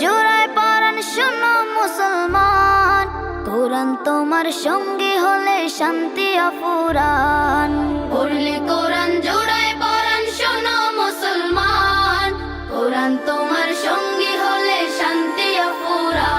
জোড়ায় পরাণ শোনো মুসলমান, কোরআন তোমার সঙ্গী হলে শান্তি অফুরান। পড়লে কোরআন জোড়ায় পরাণ শোনো মুসলমান, কোরআন তোমার সঙ্গী হলে শান্তি অফুরান।